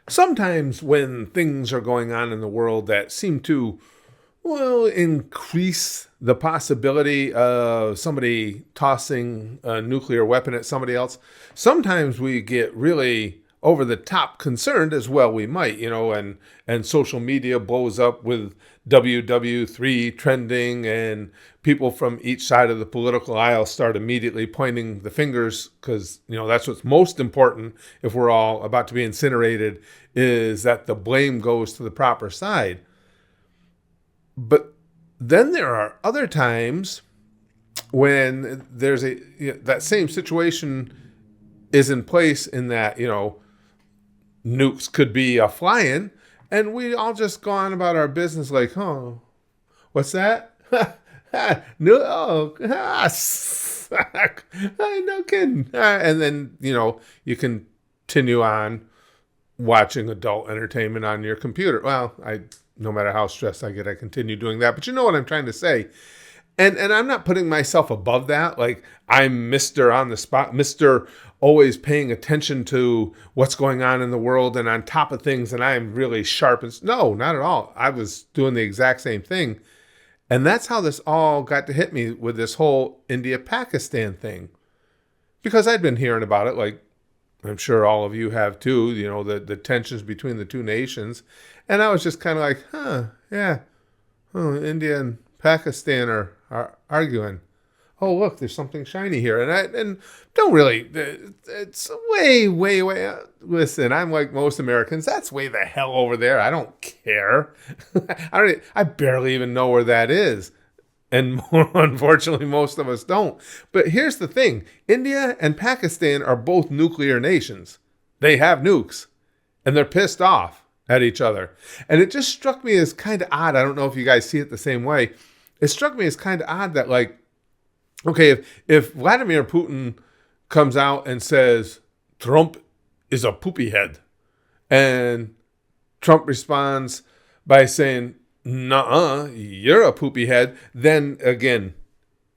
Sometimes when things are going on in the world that seem to, well, increase the possibility of somebody tossing a nuclear weapon at somebody else, sometimes we get really over the top concerned, as well we might, and social media blows up with WW3 trending, and people from each side of the political aisle start immediately pointing the fingers, because that's what's most important. If we're all about to be incinerated, is that the blame goes to the proper side. But then there are other times when there's that same situation is in place, in that nukes could be a flying, and we all just go on about our business like, oh, what's that? No, no kidding. And then you continue on watching adult entertainment on your computer. Well, no matter how stressed I get, I continue doing that. But you know what I'm trying to say. And I'm not putting myself above that. Like, I'm Mr. on the spot, Mr. always paying attention to what's going on in the world and on top of things, and I'm really sharp. No, not at all. I was doing the exact same thing. And that's how this all got to hit me with this whole India-Pakistan thing. Because I'd been hearing about it, like I'm sure all of you have too, the tensions between the two nations. And I was just kind of like, yeah, India and Pakistan are arguing. Oh, look, there's something shiny here. And don't really, it's way, way, way, listen, I'm like most Americans, that's way the hell over there. I don't care. I barely even know where that is. And unfortunately, most of us don't. But here's the thing. India and Pakistan are both nuclear nations. They have nukes, and they're pissed off at each other. And it just struck me as kind of odd. I don't know if you guys see it the same way. It struck me as kind of odd that, like, okay, if Vladimir Putin comes out and says Trump is a poopy head, and Trump responds by saying, nuh-uh, you're a poopy head, then again,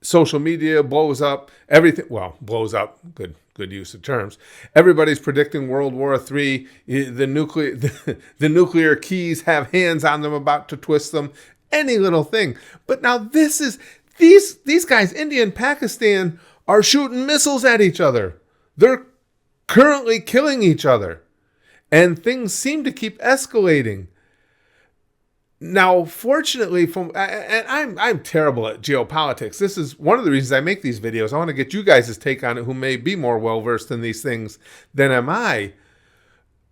social media blows up, everything, well, blows up, good use of terms. Everybody's predicting World War III. The nuclear keys have hands on them about to twist them, any little thing. But now these guys, India and Pakistan, are shooting missiles at each other. They're currently killing each other. And things seem to keep escalating. Now, fortunately, I'm terrible at geopolitics. This is one of the reasons I make these videos. I want to get you guys' take on it, who may be more well-versed in these things than am I.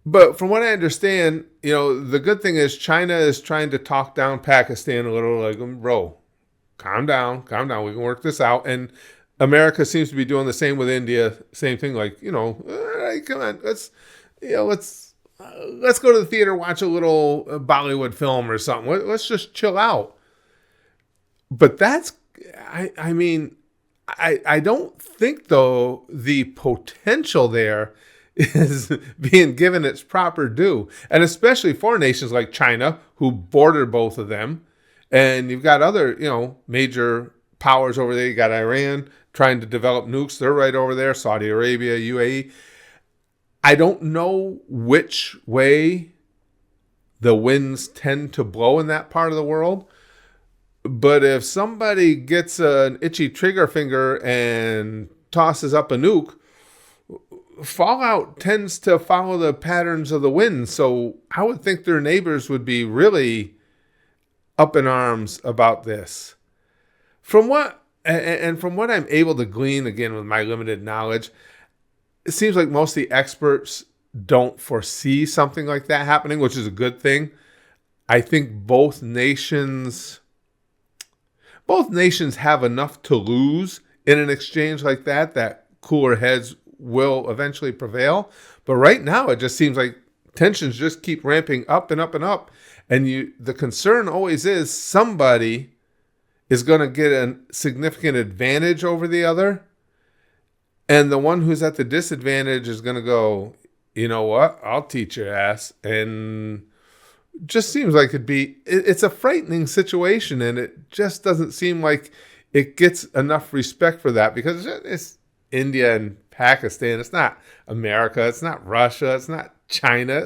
But from what I understand, the good thing is China is trying to talk down Pakistan a little, like, bro, calm down. We can work this out. And America seems to be doing the same with India. Same thing, like, all right, come on, let's go to the theater, watch a little Bollywood film or something. Let's just chill out. But I mean, I don't think, though, the potential there is being given its proper due. And especially for nations like China, who border both of them. And you've got other, major powers over there. You got Iran trying to develop nukes. They're right over there. Saudi Arabia, UAE. I don't know which way the winds tend to blow in that part of the world, but if somebody gets an itchy trigger finger and tosses up a nuke, fallout tends to follow the patterns of the wind. So I would think their neighbors would be really up in arms about this. From what I'm able to glean, again, with my limited knowledge, it seems like most of the experts don't foresee something like that happening, which is a good thing. I think both nations have enough to lose in an exchange like that cooler heads will eventually prevail. But right now, it just seems like tensions just keep ramping up and up and up. And the concern always is somebody is going to get a significant advantage over the other. And the one who's at the disadvantage is going to go, you know what, I'll teach your ass. And just seems like it's a frightening situation. And it just doesn't seem like it gets enough respect for that, because it's India and Pakistan. It's not America. It's not Russia. It's not China.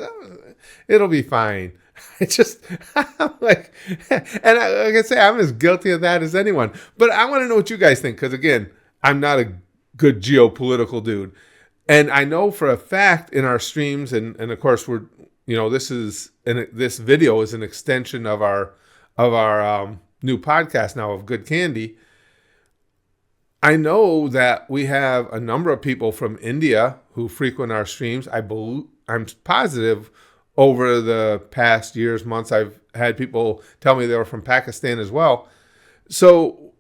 It'll be fine. I just, I'm like, and like I say, I'm as guilty of that as anyone. But I want to know what you guys think, because again, I'm not a good geopolitical dude. And I know for a fact in our streams, and of course this video is an extension of our new podcast now of Good Candy. I know that we have a number of people from India who frequent our streams. I'm positive over the past years, months, I've had people tell me they were from Pakistan as well. So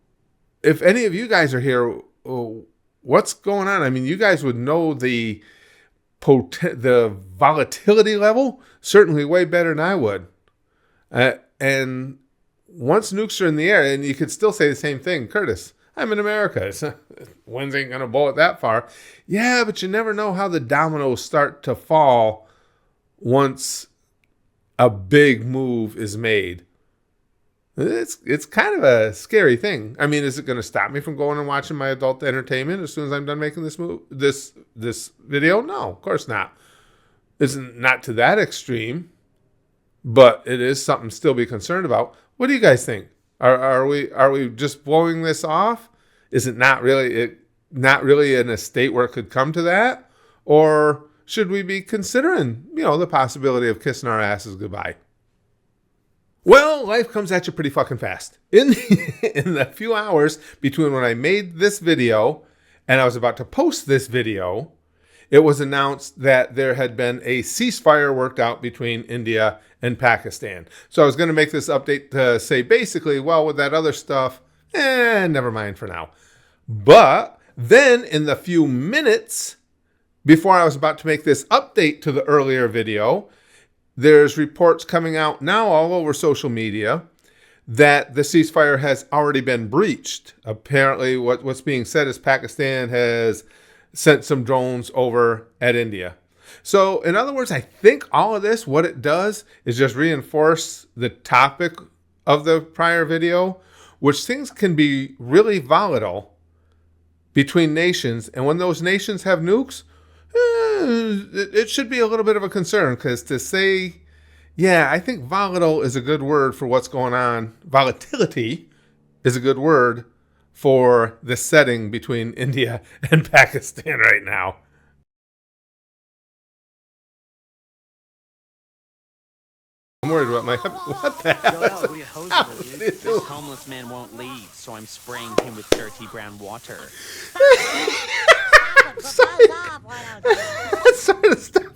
if any of you guys are here, what's going on? I mean, you guys would know the volatility level certainly way better than I would. And once nukes are in the air, and you could still say the same thing, Curtis, I'm in America. Winds ain't going to blow it that far. Yeah, but you never know how the dominoes start to fall once a big move is made. It's kind of a scary thing. I mean, is it going to stop me from going and watching my adult entertainment as soon as I'm done making this video? No, of course not. It's not to that extreme, but it is something to still be concerned about. What do you guys think? Are we just blowing this off? Is it not really in a state where it could come to that? Or should we be considering, the possibility of kissing our asses goodbye? Well, life comes at you pretty fucking fast. In the few hours between when I made this video and I was about to post this video, it was announced that there had been a ceasefire worked out between India and Pakistan. So I was going to make this update to say basically, well, with that other stuff, never mind for now. But then in the few minutes before I was about to make this update to the earlier video, there's reports coming out now all over social media that the ceasefire has already been breached. Apparently, what's being said is Pakistan has sent some drones over at India. So, in other words, I think all of this, what it does is just reinforce the topic of the prior video, which things can be really volatile between nations. And when those nations have nukes, it should be a little bit of a concern, because to say, I think volatile is a good word for what's going on. Volatility is a good word for the setting between India and Pakistan right now. I'm worried about my... What the hell? This homeless man won't leave, so I'm spraying him with dirty brown water. Sorry to stop.